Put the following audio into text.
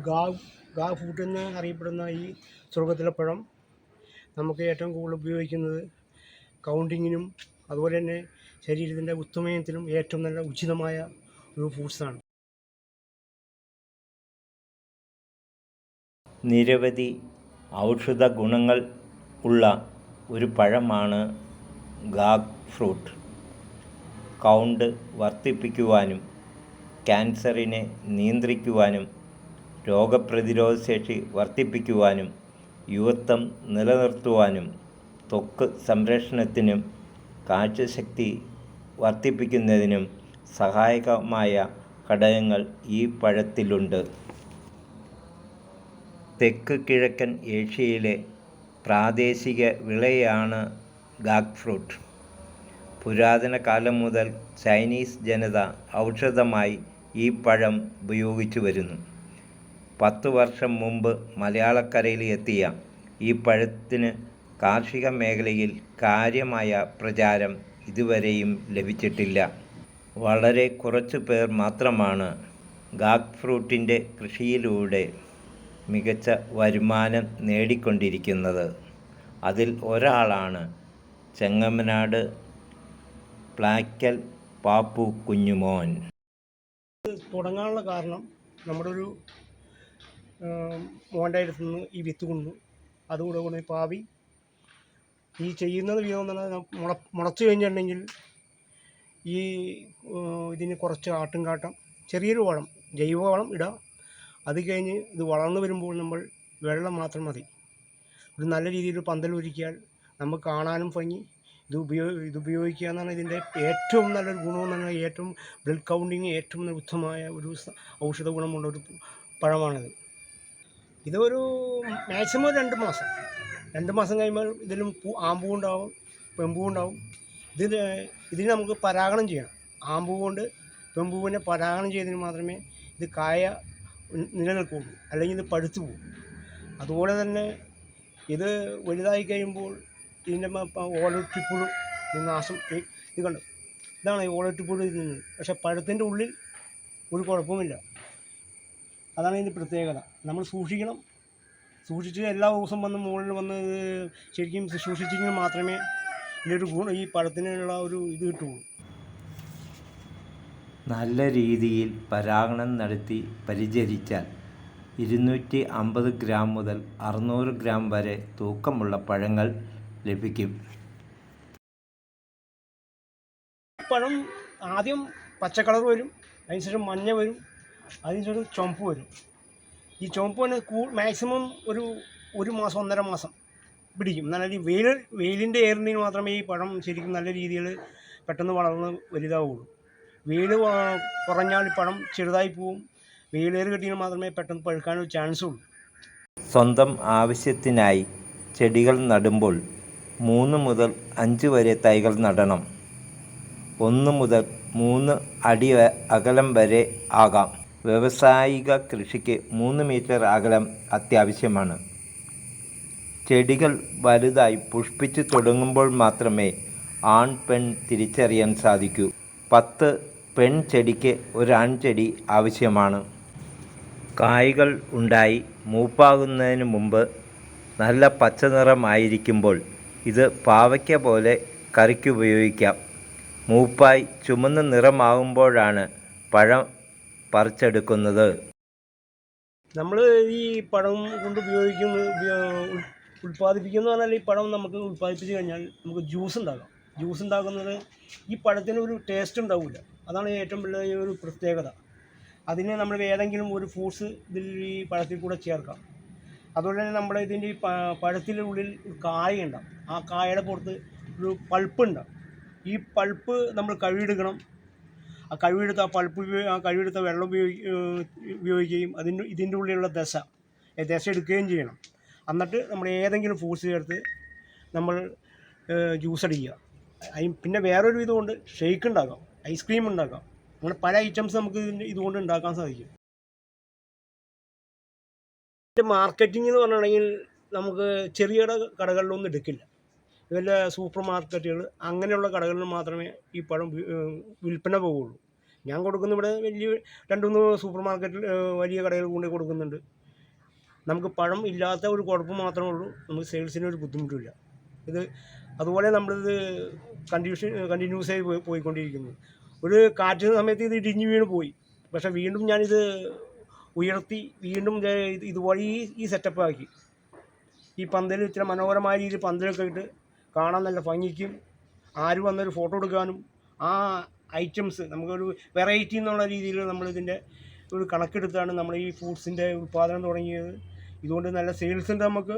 ഗാ ഫ്രൂട്ട് എന്ന് അറിയപ്പെടുന്ന ഈ സ്വർഗത്തിലെ പഴം നമുക്ക് ഏറ്റവും കൂടുതൽ ഉപയോഗിക്കുന്നത് കൗണ്ടിങ്ങിനും അതുപോലെ തന്നെ ശരീരത്തിൻ്റെ ഉത്തമയത്തിനും ഏറ്റവും നല്ല ഉചിതമായ ഒരു ഫ്രൂട്ട്സാണ്. നിരവധി ഔഷധ ഗുണങ്ങൾ ഉള്ള ഒരു പഴമാണ് ഗാഗ് ഫ്രൂട്ട്. കൗണ്ട് വർദ്ധിപ്പിക്കുവാനും ക്യാൻസറിനെ നിയന്ത്രിക്കുവാനും രോഗപ്രതിരോധശേഷി വർദ്ധിപ്പിക്കുവാനും യുവത്വം നിലനിർത്തുവാനും ത്വക്ക് സംരക്ഷണത്തിനും കാഴ്ചശക്തി വർദ്ധിപ്പിക്കുന്നതിനും സഹായകമായ ഘടകങ്ങൾ ഈ പഴത്തിലുണ്ട്. തെക്ക് കിഴക്കൻ ഏഷ്യയിലെ പ്രാദേശിക വിളയാണ് ഗാഗ് ഫ്രൂട്ട്. പുരാതന കാലം മുതൽ ചൈനീസ് ജനത ഔഷധമായി ഈ പഴം ഉപയോഗിച്ചു വരുന്നു. 10 വർഷം മുമ്പ് മലയാളക്കരയിൽ എത്തിയ ഈ പഴത്തിന് കാർഷിക മേഖലയിൽ കാര്യമായ പ്രചാരം ഇതുവരെയും ലഭിച്ചിട്ടില്ല. വളരെ കുറച്ചു പേർ മാത്രമാണ് ഗാഗ് ഫ്രൂട്ടിൻ്റെ കൃഷിയിലൂടെ മികച്ച വരുമാനം നേടിക്കൊണ്ടിരിക്കുന്നത്. അതിൽ ഒരാളാണ് ചെങ്ങമനാട് പ്ലാക്കൽ പാപ്പു കുഞ്ഞുമോൻ. തുടങ്ങാനുള്ള കാരണം നമ്മുടെ ഒരു മോൻ്റെ അടുത്ത് നിന്ന് ഈ വിത്ത് കൊണ്ടു അതുകൂടെ പാവി ഈ ചെയ്യുന്നത് വിധം തന്നെ മുളച്ചു കഴിഞ്ഞിട്ടുണ്ടെങ്കിൽ ഈ ഇതിന് കുറച്ച് ആട്ടുംകാട്ടം ചെറിയൊരു വളം ജൈവവളം ഇടാം. അത് കഴിഞ്ഞ് ഇത് വളർന്നു വരുമ്പോൾ നമ്മൾ വെള്ളം മാത്രം മതി. ഒരു നല്ല രീതിയിൽ പന്തൽ ഒരുക്കിയാൽ നമുക്ക് കാണാനും ഭംഗി. ഇത് ഉപയോഗിക്കുക എന്നാണ് ഇതിൻ്റെ ഏറ്റവും നല്ലൊരു ഗുണമെന്ന് പറഞ്ഞാൽ ഏറ്റവും ബ്ലഡ് കൗണ്ടിങ് ഏറ്റവും ഉത്തമമായ ഒരു ഔഷധ ഗുണമുള്ള ഒരു പഴമാണിത്. ഇതൊരു മാക്സിമം 2 മാസം കഴിയുമ്പോൾ ഇതിലും ആമ്പൂ ഉണ്ടാവും, പെമ്പൂ ഉണ്ടാവും. ഇതിന് നമുക്ക് പരാഗണം ചെയ്യണം. ആമ്പൂ കൊണ്ട് പെമ്പൂവിനെ പരാഗണം ചെയ്തതിന് മാത്രമേ ഇത് കായ നിലനിൽക്കുകയുള്ളൂ, അല്ലെങ്കിൽ ഇത് പഴുത്തു പോകും. അതുപോലെ തന്നെ ഇത് വലുതായി കഴിയുമ്പോൾ ഇതിൻ്റെ ഓലറ്റിപ്പുഴു നാശം ഇത് കണ്ടു. ഇതാണ് ഈ ഓലറ്റിപ്പുഴു നിന്നത്. പക്ഷേ പഴത്തിൻ്റെ ഉള്ളിൽ ഒരു കുഴപ്പമില്ല. അതാണ് ഇതിൻ്റെ പ്രത്യേകത. നമ്മൾ സൂക്ഷിക്കണം. സൂക്ഷിച്ച് എല്ലാ ദിവസവും വന്ന് മുകളിൽ വന്ന് ശരിക്കും സൂക്ഷിച്ചെങ്കിൽ മാത്രമേ ഇതിൻ്റെ ഗുണം ഈ പഴത്തിനുള്ള ഒരു ഇത് കിട്ടുകയുള്ളൂ. നല്ല രീതിയിൽ പരാഗണം നടത്തി പരിചരിച്ചാൽ 250 ഗ്രാം മുതൽ 600 ഗ്രാം വരെ തൂക്കമുള്ള പഴങ്ങൾ ലഭിക്കും. പഴം ആദ്യം പച്ച കളർ വരും, അതിനുശേഷം മഞ്ഞ വരും, അതിനുശേഷം ചുവപ്പ് വരും. ഈ ചുവപ്പിന് മാക്സിമം ഒരു മാസം 1.5 മാസം പിടിക്കും. എന്നാൽ വെയിലിൻ്റെ ഏറിന് മാത്രമേ ഈ പഴം ശരിക്കും നല്ല രീതിയിൽ പെട്ടെന്ന് വളർന്ന് വലുതാവുകയുള്ളൂ. വെയിൽ കുറഞ്ഞാൽ പഴം ചെറുതായി പോവും. വെയിലേറ് കിട്ടിയാൽ മാത്രമേ പെട്ടെന്ന് പഴുക്കാനൊരു ചാൻസ് ഉള്ളൂ. സ്വന്തം ആവശ്യത്തിനായി ചെടികൾ നടുമ്പോൾ 3 മുതൽ 5 വരെ തൈകൾ നടണം. 1 മുതൽ 3 അടി അകലം വരെ ആകാം. വ്യാവസായിക കൃഷിക്ക് 3 മീറ്റർ അകലം അത്യാവശ്യമാണ്. ചെടികൾ വലുതായി പുഷ്പിച്ച് തുടങ്ങുമ്പോൾ മാത്രമേ ആൺ പെൺ തിരിച്ചറിയാൻ സാധിക്കൂ. 10 പെൺചെടിക്ക് ഒരു ആൺചെടി ആവശ്യമാണ്. കായ്കൾ ഉണ്ടായി മൂപ്പാകുന്നതിന് മുമ്പ് നല്ല പച്ചനിറമായിരിക്കുമ്പോൾ ഇത് പാവയ്ക്ക പോലെ കറിക്കുപയോഗിക്കാം. മൂപ്പായി ചുമന്ന നിറമാകുമ്പോഴാണ് പഴം പറിച്ചെടുക്കുന്നത്. നമ്മൾ ഈ പഴം കൊണ്ട് ഉൽപ്പാദിപ്പിക്കുന്ന പറഞ്ഞാൽ ഈ പഴം നമുക്ക് ഉൽപ്പാദിപ്പിച്ച് കഴിഞ്ഞാൽ നമുക്ക് ജ്യൂസ് ഉണ്ടാക്കാം. ജ്യൂസ് ഉണ്ടാക്കുന്നത് ഈ പഴത്തിന് ഒരു ടേസ്റ്റ് ഉണ്ടാവില്ല. അതാണ് ഏറ്റവും വലിയ ഒരു പ്രത്യേകത. അതിന് നമ്മൾ ഏതെങ്കിലും ഒരു ഫ്രൂട്ട്സ് ഇതിൽ ഈ പഴത്തിൽ കൂടെ ചേർക്കാം. അതുപോലെ തന്നെ നമ്മുടെ ഇതിൻ്റെ ഈ പഴത്തിൻ്റെ ഉള്ളിൽ ഒരു കായ ഉണ്ടാവും. ആ കായയുടെ പുറത്ത് ഒരു പൾപ്പ് ഉണ്ടാവും. ഈ പൾപ്പ് നമ്മൾ കഴുകിയെടുക്കണം. ആ കഴുകിയെടുത്ത വെള്ളം ഉപയോഗിക്കുകയും ഇതിൻ്റെ ഉള്ളിലുള്ള ദശ എടുക്കുകയും ചെയ്യണം. എന്നിട്ട് നമ്മൾ ഏതെങ്കിലും ഫ്രൂട്ട്സ് ചേർത്ത് നമ്മൾ ജ്യൂസ് അടിക്കുക. പിന്നെ വേറൊരു ഇതുകൊണ്ട് ഷേക്ക് ഉണ്ടാക്കാം, ഐസ്ക്രീം ഉണ്ടാക്കാം. അങ്ങനെ പല ഐറ്റംസ് നമുക്ക് ഇതുകൊണ്ട് ഉണ്ടാക്കാൻ സാധിക്കും. മാർക്കറ്റിംഗ് എന്ന് പറഞ്ഞിട്ടുണ്ടെങ്കിൽ നമുക്ക് ചെറിയ കടകളിലൊന്നും എടുക്കില്ല. ഇതുപോലെ സൂപ്പർ മാർക്കറ്റുകൾ അങ്ങനെയുള്ള കടകളിൽ മാത്രമേ ഈ പഴം വിൽപ്പന പോവുള്ളൂ. ഞാൻ കൊടുക്കുന്ന ഇവിടെ വലിയ 2-3 സൂപ്പർ മാർക്കറ്റിൽ വലിയ കടകൾ കൊണ്ടുപോയി കൊടുക്കുന്നുണ്ട്. നമുക്ക് പഴം ഇല്ലാത്ത ഒരു കുഴപ്പം മാത്രമേ ഉള്ളൂ, നമുക്ക് സെയിൽസിന് ഒരു ബുദ്ധിമുട്ടില്ല. ഇത് അതുപോലെ നമ്മളിത് കണ്ടിന്യൂസ് ആയി പോയിക്കൊണ്ടിരിക്കുന്നു. ഒരു കാറ്റിന് സമയത്ത് ഇത് ഇടിഞ്ഞ് വീണ് പോയി. പക്ഷേ വീണ്ടും ഞാനിത് ഉയർത്തി വീണ്ടും ഇതുപോലെ ഈ സെറ്റപ്പാക്കി. ഈ പന്തൽ ഇത്ര മനോഹരമായ രീതിയിൽ പന്തലൊക്കെ ഇട്ട് കാണാൻ നല്ല ഭംഗിക്കും, ആര് വന്നൊരു ഫോട്ടോ എടുക്കാനും ആ ഐറ്റംസ് നമുക്കൊരു വെറൈറ്റി എന്നുള്ള രീതിയിൽ നമ്മളിതിൻ്റെ ഒരു കണക്കെടുത്താണ് നമ്മൾ ഈ ഫ്രൂട്ട്സിൻ്റെ ഉൽപ്പാദനം തുടങ്ങിയത്. ഇതുകൊണ്ട് നല്ല സെയിൽസ് ഉണ്ട് നമുക്ക്.